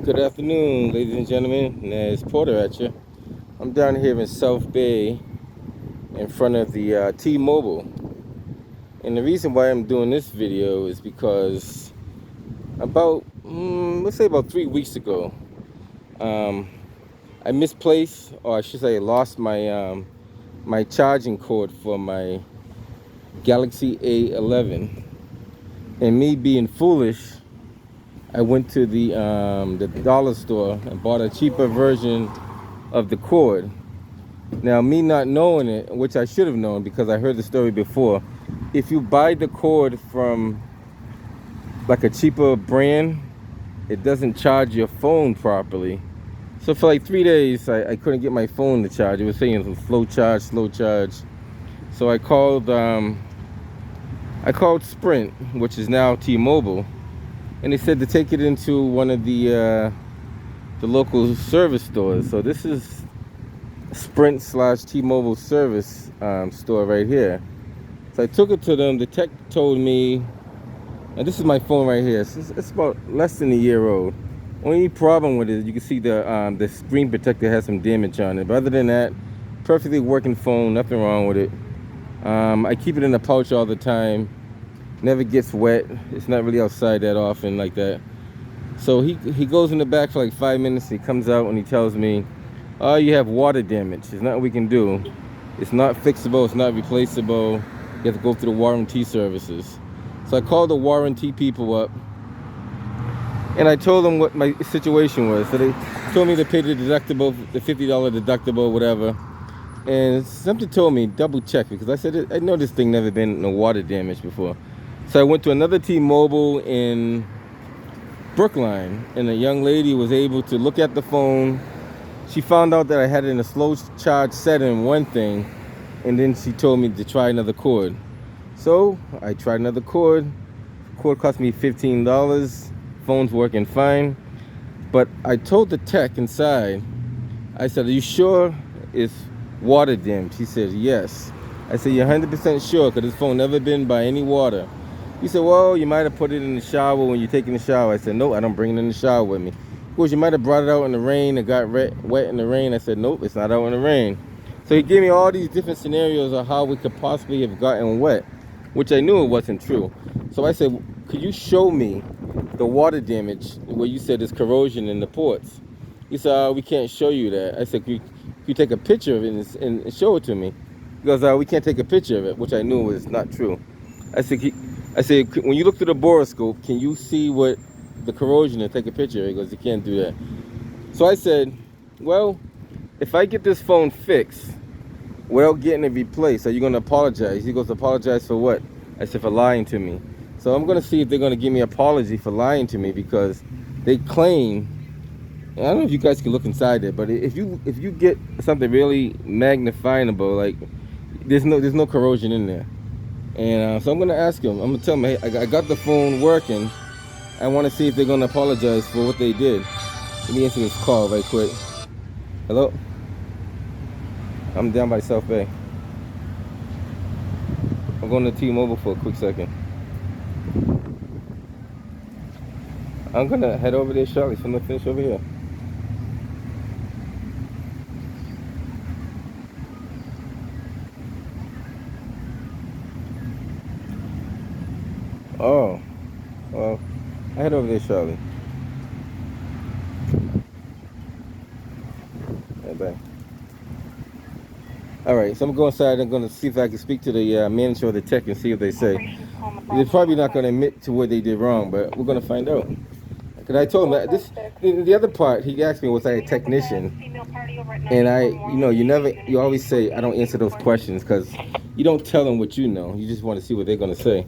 Good afternoon, ladies and gentlemen. It's Porter at you. I'm down here in South Bay in front of the T-Mobile. And the reason why I'm doing this video is because let's say about 3 weeks ago, I misplaced, or I should say lost my charging cord for my Galaxy A11. And me being foolish, I went to the dollar store and bought a cheaper version of the cord. Now, me not knowing it, which I should have known because I heard the story before, if you buy the cord from like a cheaper brand, it doesn't charge your phone properly. So for like 3 days, I couldn't get my phone to charge. It was saying slow charge, slow charge. So I called Sprint, which is now T-Mobile, and they said to take it into one of the local service stores. So this is Sprint / T-Mobile service store right here. So I took it to them. The tech told me, and this is my phone right here. It's about less than a year old. Only problem with it, you can see the screen protector has some damage on it. But other than that, perfectly working phone, nothing wrong with it. I keep it in a pouch all the time. Never gets wet. It's not really outside that often like that. So he goes in the back for like 5 minutes. He comes out and he tells me, "Oh, you have water damage. There's nothing we can do. It's not fixable. It's not replaceable. You have to go through the warranty services." So I called the warranty people up, and I told them what my situation was. So they told me to pay the deductible, the $50 deductible, whatever. And something told me double check, because I said I know this thing never been no water damage before. So I went to another T-Mobile in Brookline, and a young lady was able to look at the phone. She found out that I had it in a slow charge setting, one thing, and then she told me to try another cord. So I tried another cord. Cord cost me $15. Phone's working fine. But I told the tech inside, I said, "Are you sure it's water damage?" He said, "Yes." I said, "You're 100% sure? Because this phone never been by any water." He said, "Well, you might have put it in the shower when you're taking the shower." I said, "No, I don't bring it in the shower with me." Of course, you might have brought it out in the rain and got wet in the rain. I said, "Nope, it's not out in the rain." So he gave me all these different scenarios of how we could possibly have gotten wet, which I knew it wasn't true. So I said, "Could you show me the water damage where you said there's corrosion in the ports?" He said, "We can't show you that." I said, "Could you take a picture of it and show it to me?" He goes, "We can't take a picture of it," which I knew was not true. I said, "When you look through the borescope, can you see what the corrosion and take a picture?" He goes, "You can't do that." So I said, "Well, if I get this phone fixed without getting it replaced, are you going to apologize?" He goes, "Apologize for what?" I said, "For lying to me." So I'm going to see if they're going to give me an apology for lying to me, because they claim, and I don't know if you guys can look inside there, but if you get something really magnifiable, like there's no corrosion in there. And so I'm going to ask him. I'm going to tell him, "Hey, I got the phone working. I want to see if they're going to apologize for what they did." Let me answer this call right quick. Hello? I'm down by South Bay. I'm going to T-Mobile for a quick second. I'm going to head over there shortly, so I'm going to finish over here. Oh, well, I head over there shortly. Bye. All right, so I'm going to go inside. I'm going to see if I can speak to the manager or the tech and see what they say. They're probably not going to admit to what they did wrong, but we're going to find out. Because I told him that the other part, he asked me, was I a technician? And you always say, I don't answer those questions, because you don't tell them what you know. You just want to see what they're going to say.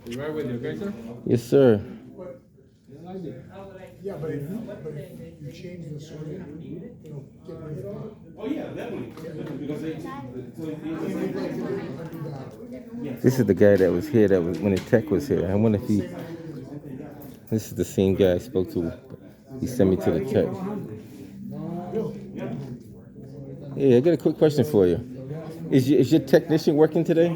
You right with you, okay, sir? Yes, sir. Yeah, but if you change the screen, it'll get rid of it. Oh yeah, definitely. This is the guy that was here when the tech was here. I wonder if this is the same guy I spoke to. He sent me to the tech. Yeah, I got a quick question for you. Is your technician working today?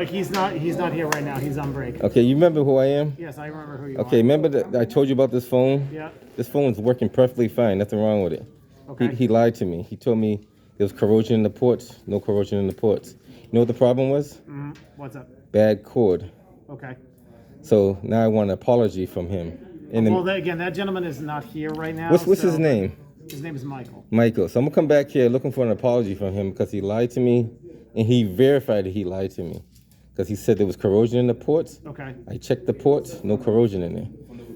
He's not here right now. He's on break. Okay, you remember who I am? Yes, I remember who you Okay, are. remember that I told you about this phone? Yeah. This phone's working perfectly fine. Nothing wrong with it. Okay. He lied to me. He told me there was corrosion in the ports. No corrosion in the ports. You know what the problem was? What's up? Bad cord. Okay. So now I want an apology from him. Well, again, that gentleman is not here right now. What's his name? His name is Michael. Michael. So I'm gonna come back here looking for an apology from him because he lied to me, and he verified that he lied to me because he said there was corrosion in the ports. Okay. I checked the ports, no corrosion in there.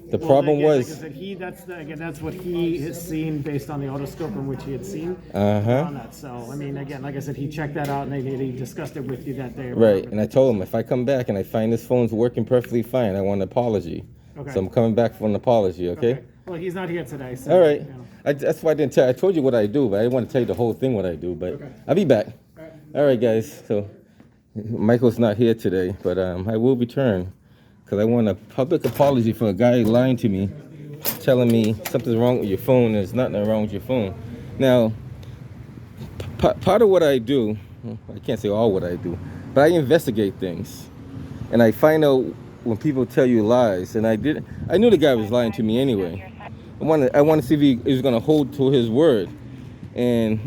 The problem was, like I said, that's what he has seen based on the otoscope in which he had seen Uh-huh. on that. So I mean, again, like I said, he checked that out and he discussed it with you that day. right, and I told him if I come back and I find this phone's working perfectly fine, I want an apology. Okay. So I'm coming back for an apology, okay? Well, he's not here today. So, All right. you know. That's why I didn't tell. I told you what I do, but I didn't want to tell you the whole thing what I do. But I'll be back. All right, guys. So Michael's not here today, but I will return because I want a public apology for a guy lying to me, telling me something's wrong with your phone. And there's nothing wrong with your phone. Now, part of what I do, I can't say all what I do, but I investigate things, and I find out when people tell you lies. And I knew the guy was lying to me anyway. I want to see if he was going to hold to his word. And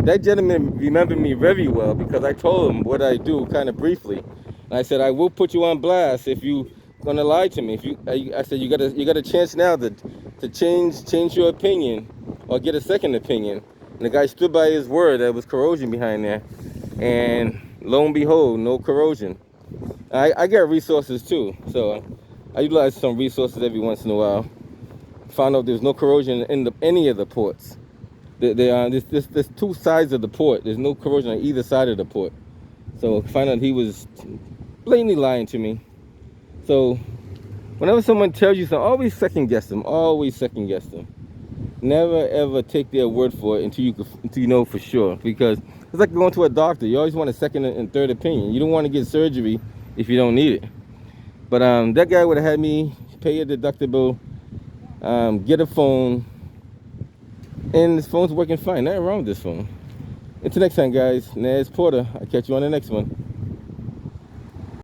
that gentleman remembered me very well because I told him what I do kind of briefly. And I said, I will put you on blast if you going to lie to me. I said, you got a chance now to change your opinion or get a second opinion. And the guy stood by his word. There was corrosion behind there. And lo and behold, no corrosion. I got resources too. So I utilize some resources every once in a while. Found out there's no corrosion in any of the ports. There's two sides of the port. There's no corrosion on either side of the port. So find out he was blatantly lying to me. So whenever someone tells you something, always second guess them. Always second guess them. Never ever take their word for it until you know for sure. Because it's like going to a doctor. You always want a second and third opinion. You don't want to get surgery if you don't need it. But that guy would have had me pay a deductible. Get a phone, and this phone's working fine. Nothing wrong with this phone. Until next time, guys. Naz Porter. I'll catch you on the next one.